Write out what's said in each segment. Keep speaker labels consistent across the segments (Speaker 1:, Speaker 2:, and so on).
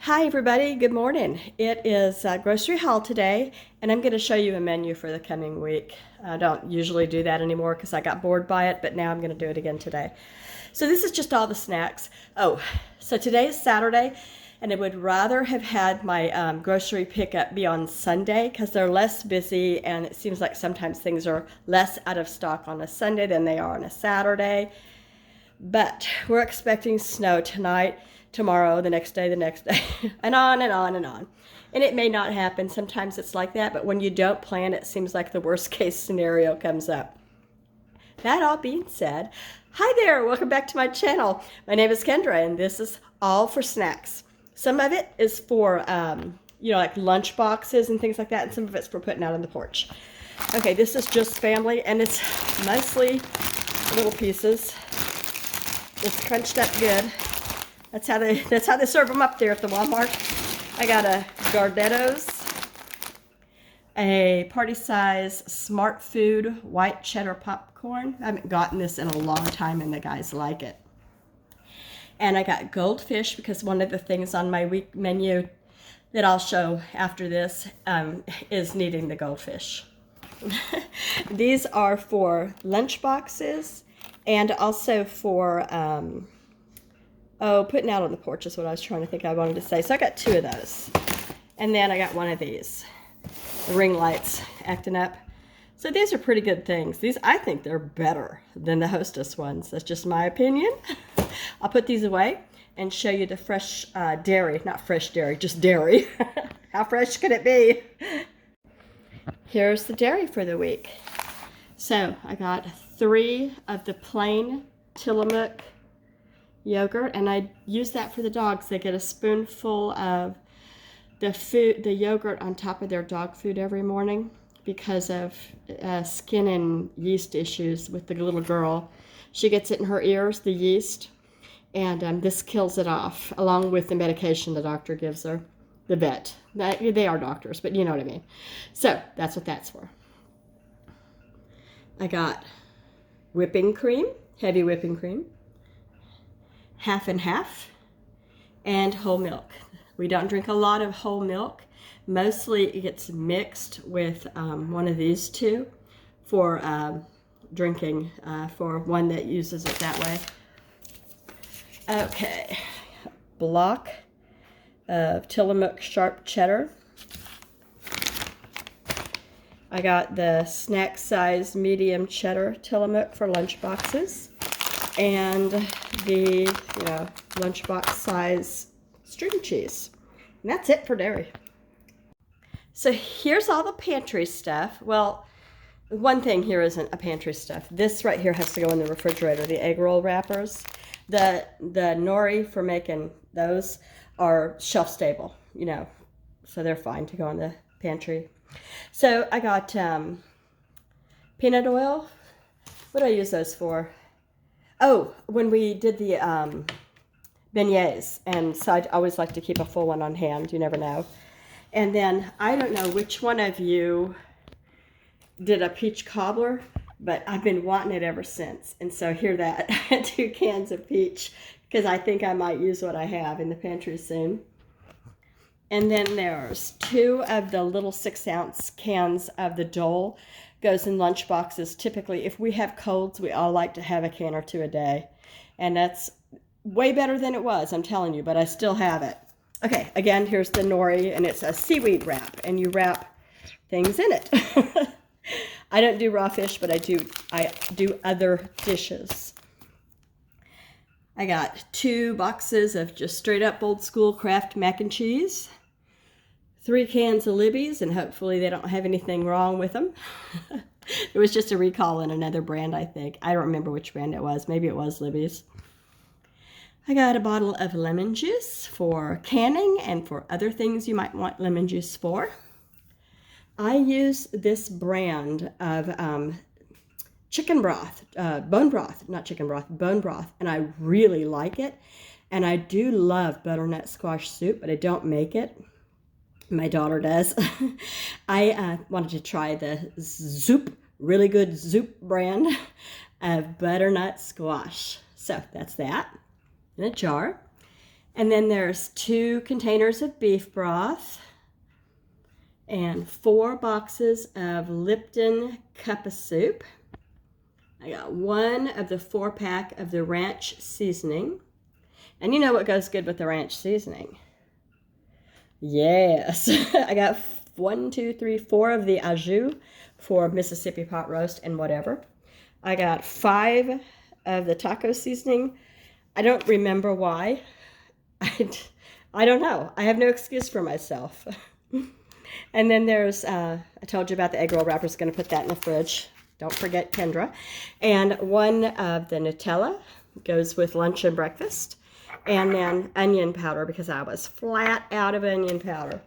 Speaker 1: Hi everybody, good morning. It is grocery haul today, and I'm going to show you a menu for the coming week. I don't usually do that anymore because I got bored by it, but now I'm going to do it again today. So this is just all the snacks. Oh, so today is Saturday, and I would rather have had my grocery pickup be on Sunday because they're less busy, and it seems like sometimes things are less out of stock on a Sunday than they are on a Saturday. But we're expecting snow tonight, tomorrow, the next day, and on and on and on. And it may not happen. Sometimes it's like that, but when you don't plan, it seems like the worst case scenario comes up. That all being said, hi there, welcome back to my channel. My name is Kendra, and this is all for snacks. Some of it is for, like lunch boxes and things like that, and some of it's for putting out on the porch. Okay, this is just family, and it's mostly little pieces. It's crunched up good. That's how they serve them up there at the Walmart. I got a Gardetto's, a party size Smart Food white cheddar popcorn. I haven't gotten this in a long time, and the guys like it. And I got goldfish because one of the things on my week menu that I'll show after this is needing the goldfish. These are for lunch boxes. And also for, putting out on the porch is what I was trying to think I wanted to say. So I got two of those. And then I got one of these. The ring lights acting up. So these are pretty good things. These, I think they're better than the Hostess ones. That's just my opinion. I'll put these away and show you the fresh dairy. Not fresh dairy, just dairy. How fresh could it be? Here's the dairy for the week. So I got 3 of the plain Tillamook yogurt, and I use that for the dogs. They get a spoonful of the yogurt on top of their dog food every morning because of skin and yeast issues with the little girl. She gets it in her ears, the yeast, and this kills it off, along with the medication the doctor gives her, the vet. They are doctors, but you know what I mean. So that's what that's for. I got whipping cream, heavy whipping cream, half and half, and whole milk. We don't drink a lot of whole milk. Mostly it gets mixed with one of these two for drinking, for one that uses it that way. Okay, block of Tillamook sharp cheddar. I got the snack size medium cheddar Tillamook for lunch boxes, and the lunchbox size string cheese. And that's it for dairy. So here's all the pantry stuff. Well, one thing here isn't a pantry stuff. This right here has to go in the refrigerator, the egg roll wrappers. The nori for making those are shelf stable, so they're fine to go in the pantry. So I got peanut oil. What do I use those for? Oh, when we did the beignets, and so I always like to keep a full one on hand. You never know. And then I don't know which one of you did a peach cobbler, but I've been wanting it ever since. And so here that 2 cans of peach, because I think I might use what I have in the pantry soon. And then there's 2 of the little 6-ounce cans of the Dole. Goes in lunch boxes. Typically, if we have colds, we all like to have a can or 2 a day. And that's way better than it was, I'm telling you, but I still have it. Okay, again, here's the nori, and it's a seaweed wrap, and you wrap things in it. I don't do raw fish, but I do other dishes. I got 2 boxes of just straight up old school Kraft mac and cheese, 3 cans of Libby's, and hopefully they don't have anything wrong with them. It was just a recall in another brand, I think. I don't remember which brand it was. Maybe it was Libby's. I got a bottle of lemon juice for canning and for other things you might want lemon juice for. I use this brand of chicken broth, bone broth, not chicken broth, bone broth, and I really like it. And I do love butternut squash soup, but I don't make it. My daughter does. I wanted to try the Zoop, really good Zoop brand of butternut squash. So that's that in a jar. And then there's 2 containers of beef broth and 4 boxes of Lipton cup of soup. I got 1 of the 4-pack of the ranch seasoning. And you know what goes good with the ranch seasoning? Yes. I got 1, 2, 3, 4 of the au jus for Mississippi pot roast and whatever. I got 5 of the taco seasoning. I don't remember why. I don't know. I have no excuse for myself. And then there's, I told you about the egg roll wrappers. Going to put that in the fridge. Don't forget Kendra. And 1 of the Nutella goes with lunch and breakfast. And then onion powder, because I was flat out of onion powder.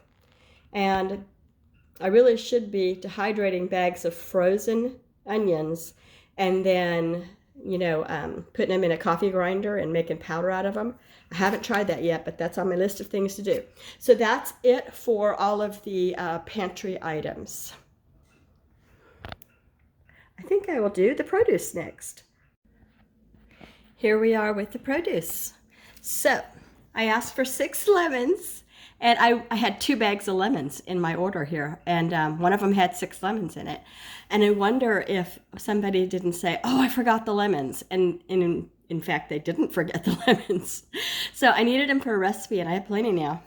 Speaker 1: And I really should be dehydrating bags of frozen onions and then, you know, putting them in a coffee grinder and making powder out of them. I haven't tried that yet, but that's on my list of things to do. So that's it for all of the pantry items. I think I will do the produce next. Here we are with the produce. So I asked for 6 lemons, and I had 2 bags of lemons in my order here, and one of them had 6 lemons in it. And I wonder if somebody didn't say, oh, I forgot the lemons. And in fact, they didn't forget the lemons. So I needed them for a recipe, and I have plenty now.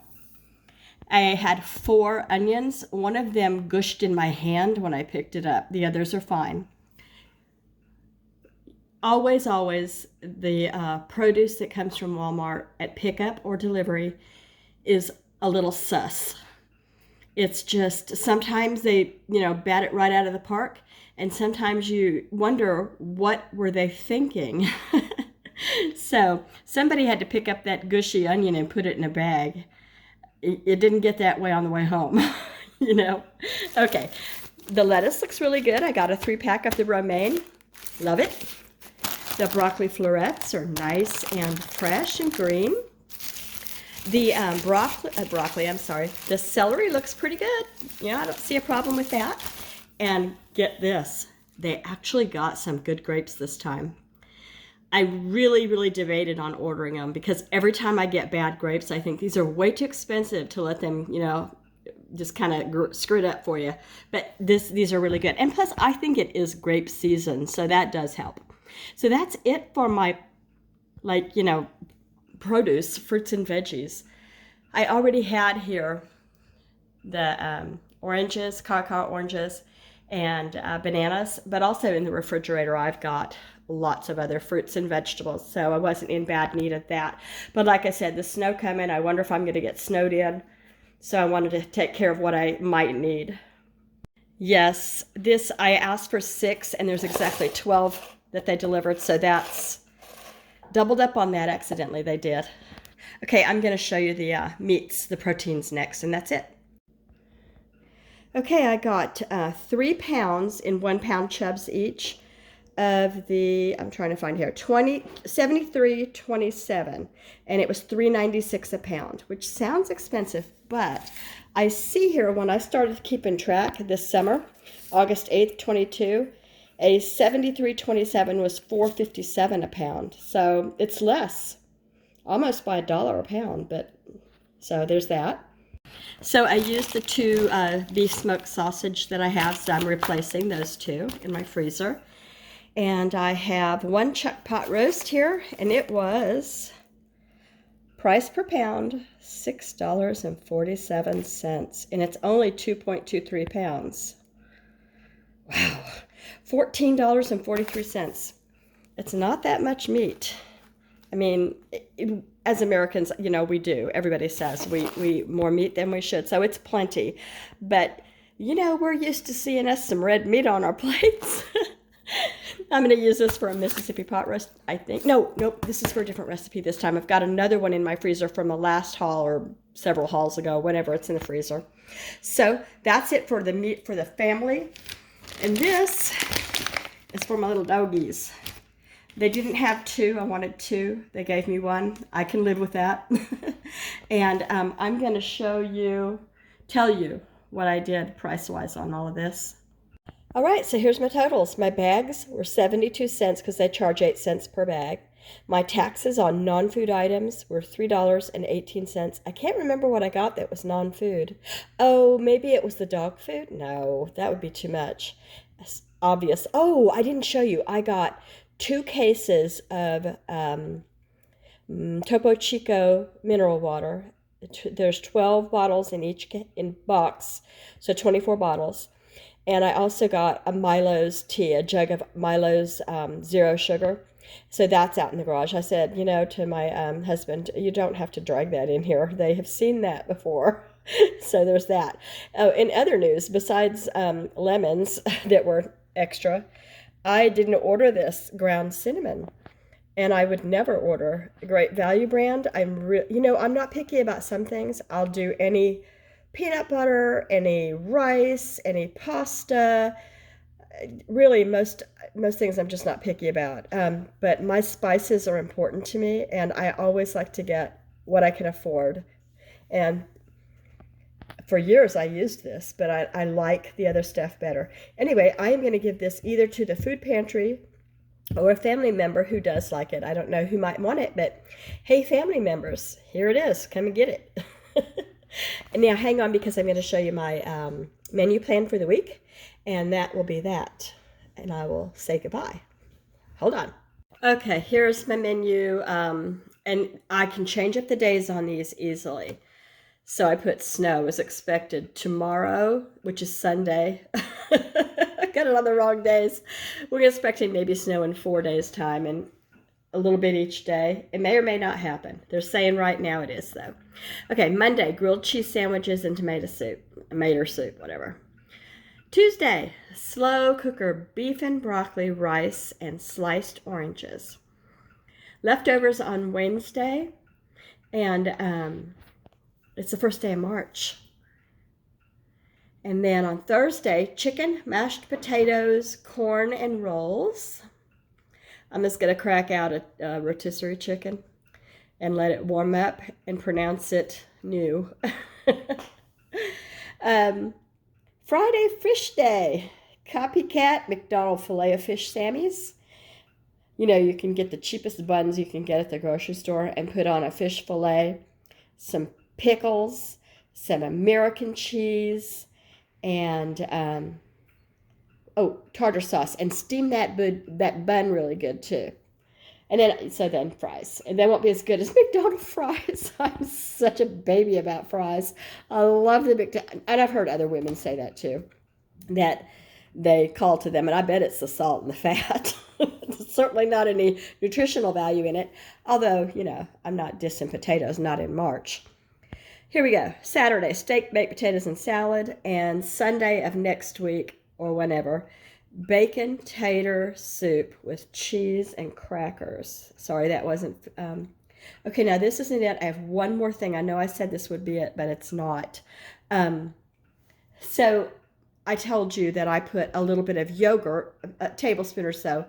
Speaker 1: I had 4 onions. One of them gushed in my hand when I picked it up. The others are fine. Always, always, the produce that comes from Walmart at pickup or delivery is a little sus. It's just, sometimes they, you know, bat it right out of the park, and sometimes you wonder, what were they thinking? So somebody had to pick up that gushy onion and put it in a bag. It didn't get that way on the way home, you know? Okay, the lettuce looks really good. I got a 3-pack of the romaine. Love it. The broccoli florets are nice and fresh and green. The the celery looks pretty good. Yeah, I don't see a problem with that. And get this, they actually got some good grapes this time. I really, really debated on ordering them because every time I get bad grapes, I think these are way too expensive to let them, you know, just kind of screw it up for you. But these are really good. And plus, I think it is grape season, so that does help. So that's it for my, like, you know, produce, fruits and veggies. I already had here the oranges, cacao oranges, and bananas, but also in the refrigerator I've got lots of other fruits and vegetables, so I wasn't in bad need of that. But like I said, the snow coming, I wonder if I'm going to get snowed in, so I wanted to take care of what I might need. Yes, this, I asked for 6, and there's exactly 12 that they delivered, so that's doubled up on that accidentally, they did. Okay, I'm going to show you the meats, the proteins next, and that's it. Okay, I got 3 pounds in 1 pound chubs each of the, I'm trying to find here, 73.27, and it was $3.96 a pound, which sounds expensive, but I see here when I started keeping track this summer, August 8th, 22, a 73.27 was $4.57 a pound, so it's less, almost by $1 a pound, but so there's that. So I used the 2 beef smoked sausage that I have, so I'm replacing those 2 in my freezer. And I have 1 chuck pot roast here, and it was, price per pound, $6.47, and it's only 2.23 pounds. Wow, $14.43. It's not that much meat. I mean, as Americans, you know, we do. Everybody says we eat more meat than we should, so it's plenty. But, you know, we're used to seeing us some red meat on our plates. I'm going to use this for a Mississippi pot roast, I think. Nope, this is for a different recipe this time. I've got another one in my freezer from the last haul or several hauls ago, whenever it's in the freezer. So that's it for the meat for the family. And this is for my little doggies. They didn't have 2. I wanted 2. They gave me 1. I can live with that. And I'm going to tell you what I did price-wise on all of this. All right, so here's my totals. My bags were 72 cents because they charge 8 cents per bag. My taxes on non-food items were $3.18. I can't remember what I got that was non-food. Oh, maybe it was the dog food? No, that would be too much. It's obvious. Oh, I didn't show you. I got 2 cases of Topo Chico mineral water. There's 12 bottles in each in box, so 24 bottles. And I also got a Milo's tea, a jug of Milo's zero sugar. So that's out in the garage. I said, to my husband, you don't have to drag that in here. They have seen that before. So there's that. Oh, in other news, besides lemons that were extra, I didn't order this ground cinnamon. And I would never order a Great Value brand. I'm not picky about some things. I'll do any peanut butter, any rice, any pasta. Really, most things I'm just not picky about. But my spices are important to me, and I always like to get what I can afford. And for years I used this, but I like the other stuff better. Anyway, I am going to give this either to the food pantry or a family member who does like it. I don't know who might want it, but hey, family members, here it is. Come and get it. And now hang on, because I'm going to show you my menu plan for the week, and that will be that. And I will say goodbye. Hold on. Okay, here's my menu, and I can change up the days on these easily. So I put snow as expected tomorrow, which is Sunday. I got it on the wrong days. We're expecting maybe snow in 4 days' time, and a little bit each day. It may or may not happen. They're saying right now it is, though. Okay, Monday, grilled cheese sandwiches and tomato soup, whatever. Tuesday, slow cooker beef and broccoli, rice, and sliced oranges. Leftovers on Wednesday, and it's the first day of March. And then on Thursday, chicken, mashed potatoes, corn, and rolls. I'm just going to crack out a rotisserie chicken and let it warm up and pronounce it new. Friday, fish day. Copycat McDonald's filet of fish Sammy's. You can get the cheapest buns you can get at the grocery store and put on a fish fillet, some pickles, some American cheese, and tartar sauce, and steam that bun really good too. And then fries. And they won't be as good as McDonald's fries. I'm such a baby about fries. I love the McDonald's. And I've heard other women say that too, that they call to them, and I bet it's the salt and the fat. There's certainly not any nutritional value in it. Although, I'm not dissing potatoes, not in March. Here we go. Saturday, steak, baked potatoes, and salad. And Sunday of next week, or whenever, bacon tater soup with cheese and crackers. Sorry, that wasn't... Okay, now this isn't it. I have one more thing. I know I said this would be it, but it's not. So I told you that I put a little bit of yogurt, a tablespoon or so.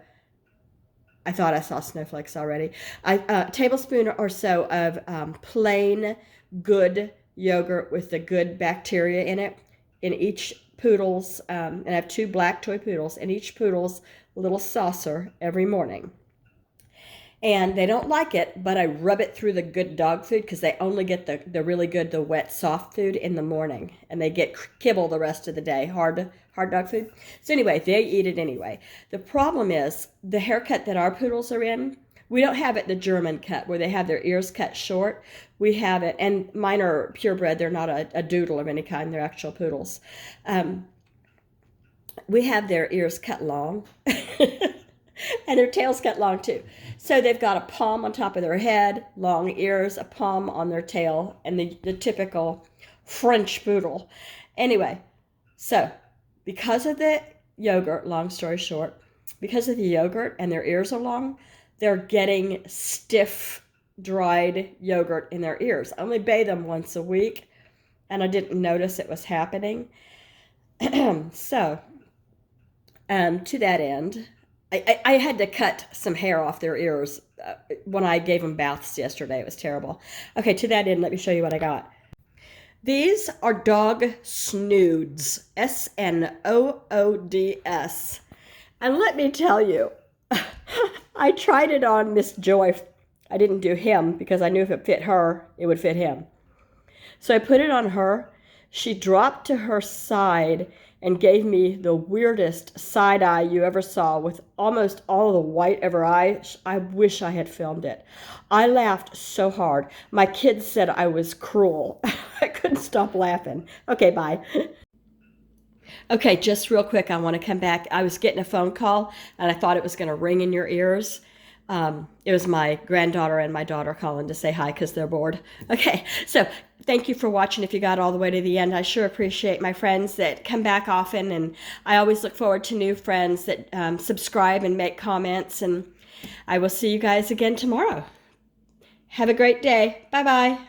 Speaker 1: I thought I saw snowflakes already. A tablespoon or so of plain good yogurt with the good bacteria in it in each poodle's, and I have 2 black toy poodles, in each poodle's little saucer every morning. And they don't like it, but I rub it through the good dog food, because they only get the really good, the wet, soft food in the morning, and they get kibble the rest of the day, hard dog food. So anyway, they eat it anyway. The problem is the haircut that our poodles are in, we don't have it the German cut where they have their ears cut short. We have it, and mine are purebred. They're not a doodle of any kind. They're actual poodles. We have their ears cut long, and their tails cut long too. So they've got a palm on top of their head, long ears, a palm on their tail, and the typical French poodle. Anyway, so because of the yogurt, long story short, because of the yogurt and their ears are long, they're getting stiff, dried yogurt in their ears. I only bathe them once a week, and I didn't notice it was happening. So, to that end, I had to cut some hair off their ears when I gave them baths yesterday. It was terrible. Okay, to that end, let me show you what I got. These are dog snoods, S-N-O-O-D-S. And let me tell you, I tried it on Miss Joy. I didn't do him because I knew if it fit her, it would fit him. So I put it on her. She dropped to her side and gave me the weirdest side eye you ever saw with almost all the white of her eyes. I wish I had filmed it. I laughed so hard. My kids said I was cruel. I couldn't stop laughing. Okay, bye. Okay, just real quick, I want to come back. I was getting a phone call and I thought it was going to ring in your ears. It was my granddaughter and my daughter calling to say hi because they're bored. Okay, so thank you for watching if you got all the way to the end. I sure appreciate my friends that come back often, and I always look forward to new friends that subscribe and make comments, and I will see you guys again tomorrow. Have a great day. Bye-bye.